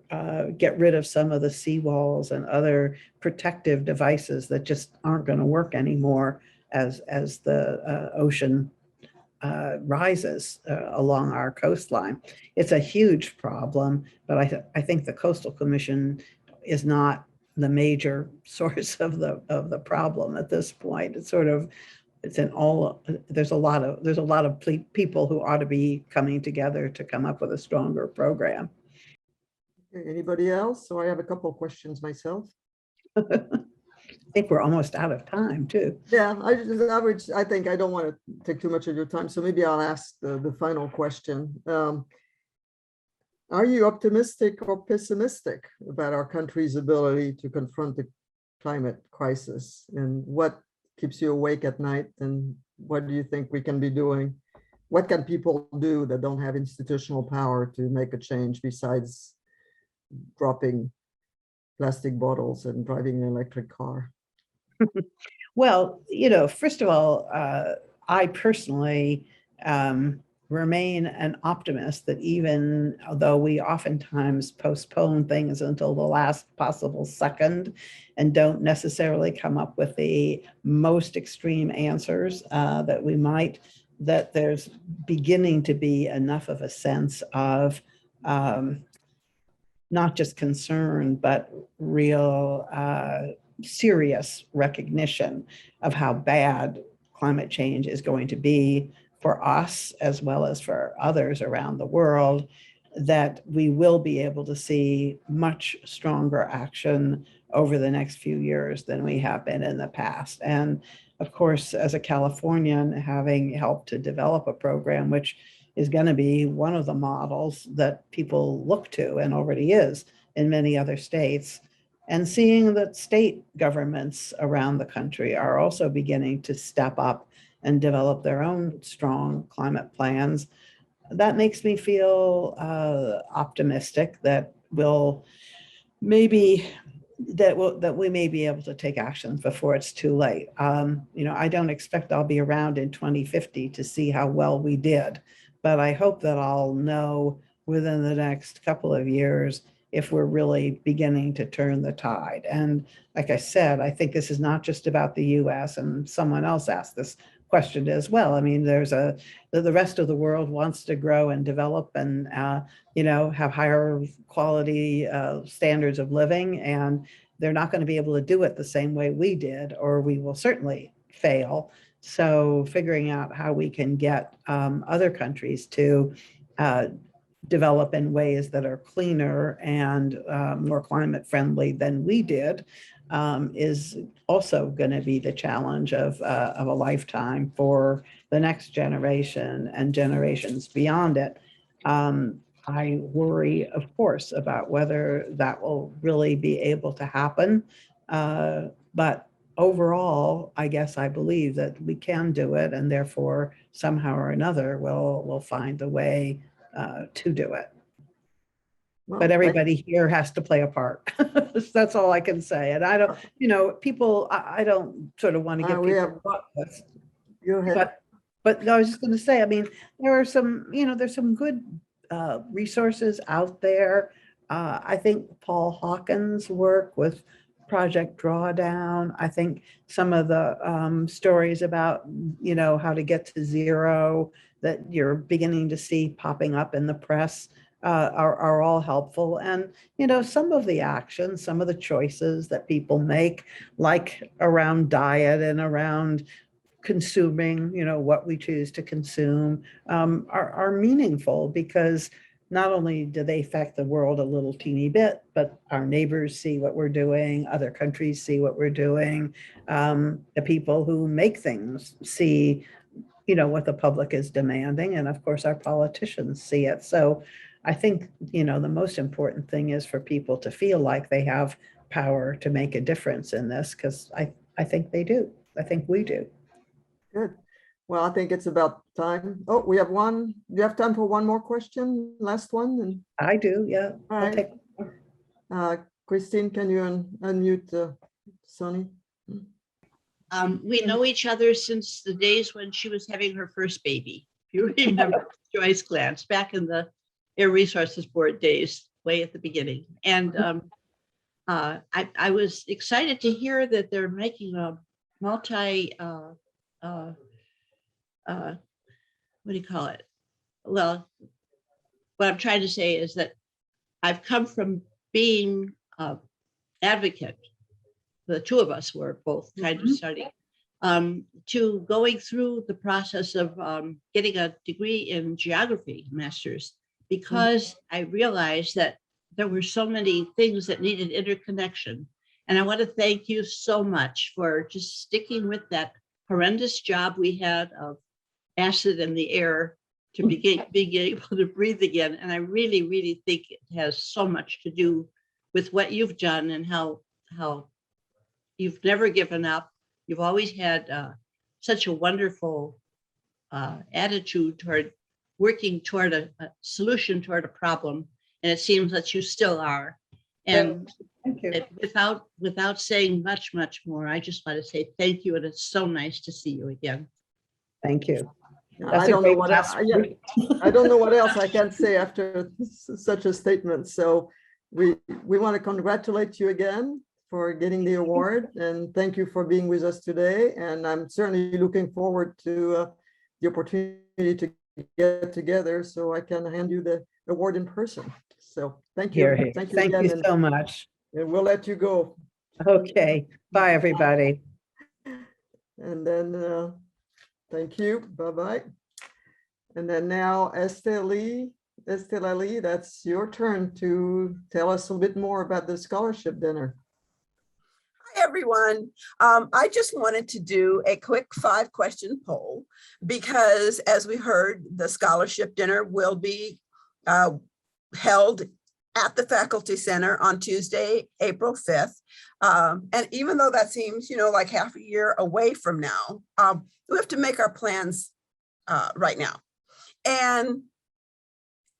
get rid of some of the seawalls and other protective devices that just aren't going to work anymore as the ocean rises along our coastline. It's a huge problem, but I think the Coastal Commission is not the major source of the problem at this point. It's sort of, there's a lot of people who ought to be coming together to come up with a stronger program. Anybody else? So I have a couple of questions myself. I think we're almost out of time too. Yeah, I think I don't want to take too much of your time, so maybe I'll ask the final question. Are you optimistic or pessimistic about our country's ability to confront the climate crisis? And what keeps you awake at night? And what do you think we can be doing? What can people do that don't have institutional power to make a change besides dropping plastic bottles and driving an electric car? Well, first of all, I personally remain an optimist that even though we oftentimes postpone things until the last possible second and don't necessarily come up with the most extreme answers that we might, that there's beginning to be enough of a sense of not just concern, but real serious recognition of how bad climate change is going to be for us as well as for others around the world, that we will be able to see much stronger action over the next few years than we have been in the past. And of course, as a Californian, having helped to develop a program, which is going to be one of the models that people look to and already is in many other states, and seeing that state governments around the country are also beginning to step up and develop their own strong climate plans, that makes me feel optimistic that that we may be able to take action before it's too late. I don't expect I'll be around in 2050 to see how well we did, but I hope that I'll know within the next couple of years if we're really beginning to turn the tide. And like I said, I think this is not just about the US, and someone else asked this question as well. I mean, the rest of the world wants to grow and develop and have higher quality standards of living, and they're not going to be able to do it the same way we did, or we will certainly fail. So figuring out how we can get other countries to develop in ways that are cleaner and more climate friendly than we did is also going to be the challenge of a lifetime for the next generation and generations beyond it. I worry, of course, about whether that will really be able to happen. But overall, I guess I believe that we can do it, and therefore somehow or another we'll find a way to do it. Well, But everybody here has to play a part. That's all I can say. And I don't, people, I don't sort of want to give people thoughts. Go ahead. But I was just going to say, I mean, there are some, there's some good resources out there. I think Paul Hawkins' work with Project Drawdown. I think some of the stories about, how to get to zero that you're beginning to see popping up in the press are all helpful. And, some of the actions, some of the choices that people make, like around diet and around consuming, what we choose to consume, are meaningful, because not only do they affect the world a little teeny bit, but our neighbors see what we're doing, other countries see what we're doing, the people who make things see, what the public is demanding, and of course our politicians see it. So I think, the most important thing is for people to feel like they have power to make a difference in this, because I think they do. I think we do. Good. Well, I think it's about time. Oh, we have one. Do you have time for one more question? Last one? And I do, yeah. all I'll right. take. Christine, can you unmute Sonny? We know each other since the days when she was having her first baby. You remember Joyce Glantz back in the Air Resources Board days, way at the beginning. And I was excited to hear that they're making a what do you call it? Well, what I'm trying to say is that I've come from being an advocate, the two of us were both kind of studying, to going through the process of getting a degree in geography, master's, because I realized that there were so many things that needed interconnection. And I want to thank you so much for just sticking with that horrendous job we had of acid in the air to being able to breathe again. And I really, really think it has so much to do with what you've done and how you've never given up. You've always had such a wonderful attitude toward working toward a solution toward a problem. And it seems that you still are. And thank you. Without saying much more, I just want to say thank you. And it's so nice to see you again. Thank you. I don't know what else. I don't know what else I can say after such a statement. So we want to congratulate you again for getting the award, and thank you for being with us today. And I'm certainly looking forward to the opportunity to get together so I can hand you the award in person. So thank you. Here. Thank you Thank again. you so much. And we'll let you go. Okay. Bye, everybody. And then thank you. Bye-bye. And then now, Estela Lee, that's your turn to tell us a little bit more about the scholarship dinner. Hi, everyone. I just wanted to do a quick 5-question poll because, as we heard, the scholarship dinner will be held at the Faculty Center on Tuesday, April 5th. And even though that seems, like half a year away from now, we have to make our plans right now. And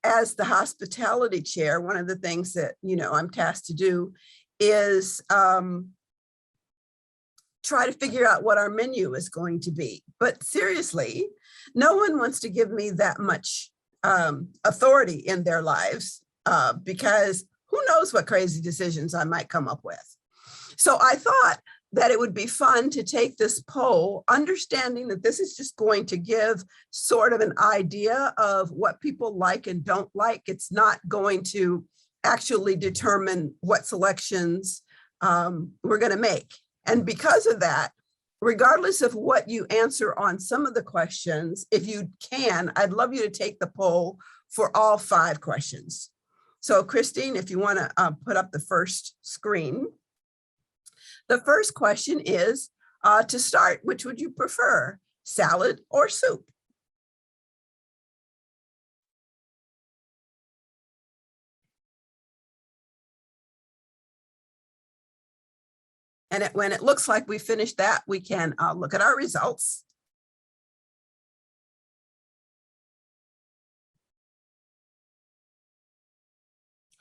as the hospitality chair, one of the things that, I'm tasked to do is try to figure out what our menu is going to be. But seriously, no one wants to give me that much authority in their lives because who knows what crazy decisions I might come up with. So I thought that it would be fun to take this poll, understanding that this is just going to give sort of an idea of what people like and don't like. It's not going to actually determine what selections we're going to make. And because of that, regardless of what you answer on some of the questions, if you can, I'd love you to take the poll for all 5 questions. So Christine, if you want to put up the first screen. The first question is, to start, which would you prefer, salad or soup? And when it looks like we finished that, we can look at our results.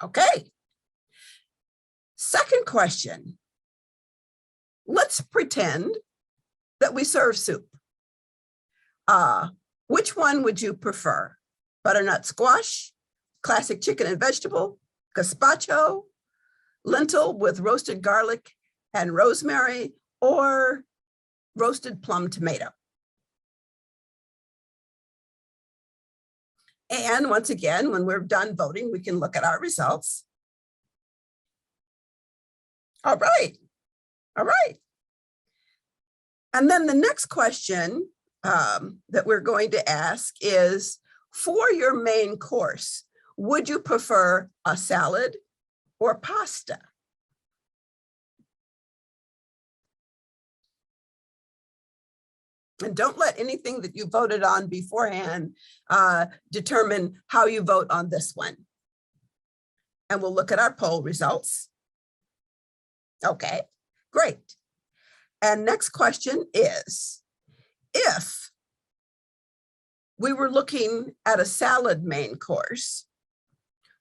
Okay. Second question. Let's pretend that we serve soup. Which one would you prefer? Butternut squash, classic chicken and vegetable, gazpacho, lentil with roasted garlic and rosemary, or roasted plum tomato? And once again, when we're done voting, we can look at our results. All right. All right. And then the next question that we're going to ask is, for your main course, would you prefer a salad or pasta? And don't let anything that you voted on beforehand determine how you vote on this one. And we'll look at our poll results. Okay, great. And next question is, if we were looking at a salad main course,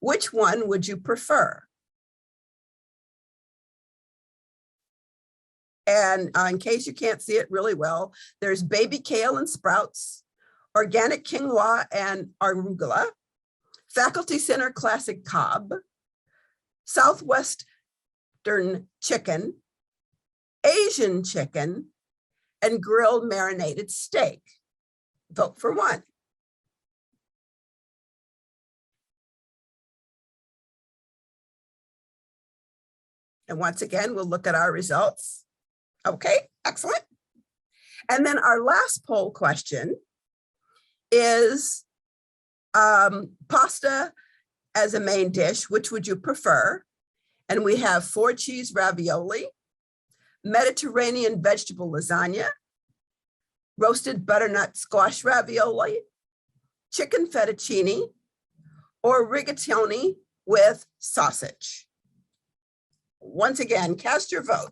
which one would you prefer? And in case you can't see it really well, there's baby kale and sprouts, organic quinoa and arugula, Faculty Center classic Cobb, Southwestern chicken, Asian chicken, and grilled marinated steak. Vote for one. And once again, we'll look at our results. Okay, excellent. And then our last poll question is pasta as a main dish, which would you prefer? And we have 4-cheese ravioli, Mediterranean vegetable lasagna, roasted butternut squash ravioli, chicken fettuccine, or rigatoni with sausage. Once again, cast your vote.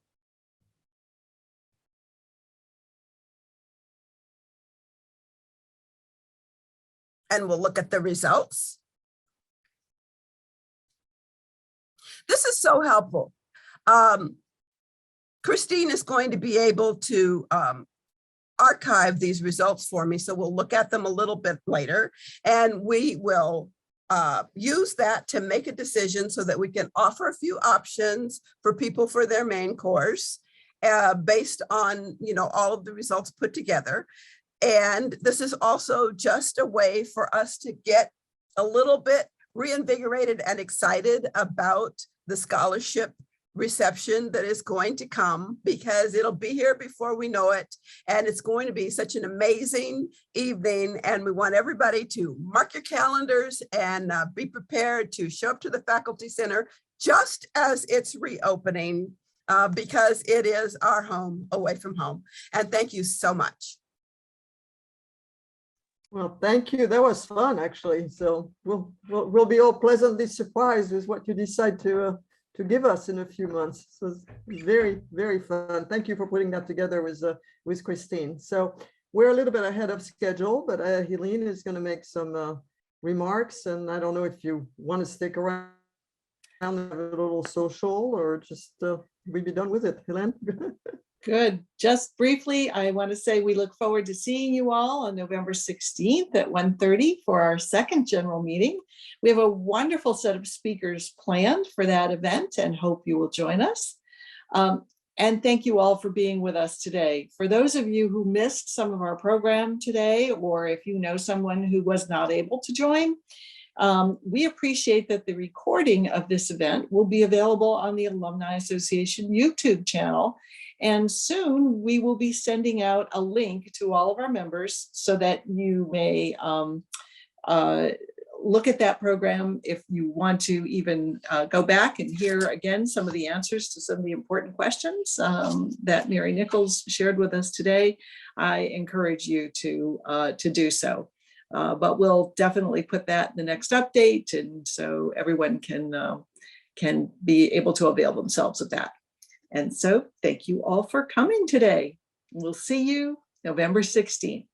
And we'll look at the results. This is so helpful. Christine is going to be able to archive these results for me, so we'll look at them a little bit later, and we will use that to make a decision so that we can offer a few options for people for their main course based on all of the results put together. And this is also just a way for us to get a little bit reinvigorated and excited about the scholarship reception that is going to come, because it'll be here before we know it. And it's going to be such an amazing evening. And we want everybody to mark your calendars and be prepared to show up to the Faculty Center just as it's reopening because it is our home away from home. And thank you so much. Well, thank you. That was fun, actually. So we'll be all pleasantly surprised with what you decide to give us in a few months. So it's very, very fun. Thank you for putting that together with Christine. So we're a little bit ahead of schedule, but Helene is going to make some remarks. And I don't know if you want to stick around, have a little social, or just we'd be done with it. Helene? Good. Just briefly, I want to say we look forward to seeing you all on November 16th at 1:30 for our second general meeting. We have a wonderful set of speakers planned for that event and hope you will join us. And thank you all for being with us today. For those of you who missed some of our program today, or if you know someone who was not able to join, we appreciate that the recording of this event will be available on the Alumni Association YouTube channel. And soon we will be sending out a link to all of our members so that you may look at that program if you want to even go back and hear again some of the answers to some of the important questions that Mary Nichols shared with us today. I encourage you to do so. But we'll definitely put that in the next update, and so everyone can be able to avail themselves of that. And so thank you all for coming today. We'll see you November 16th.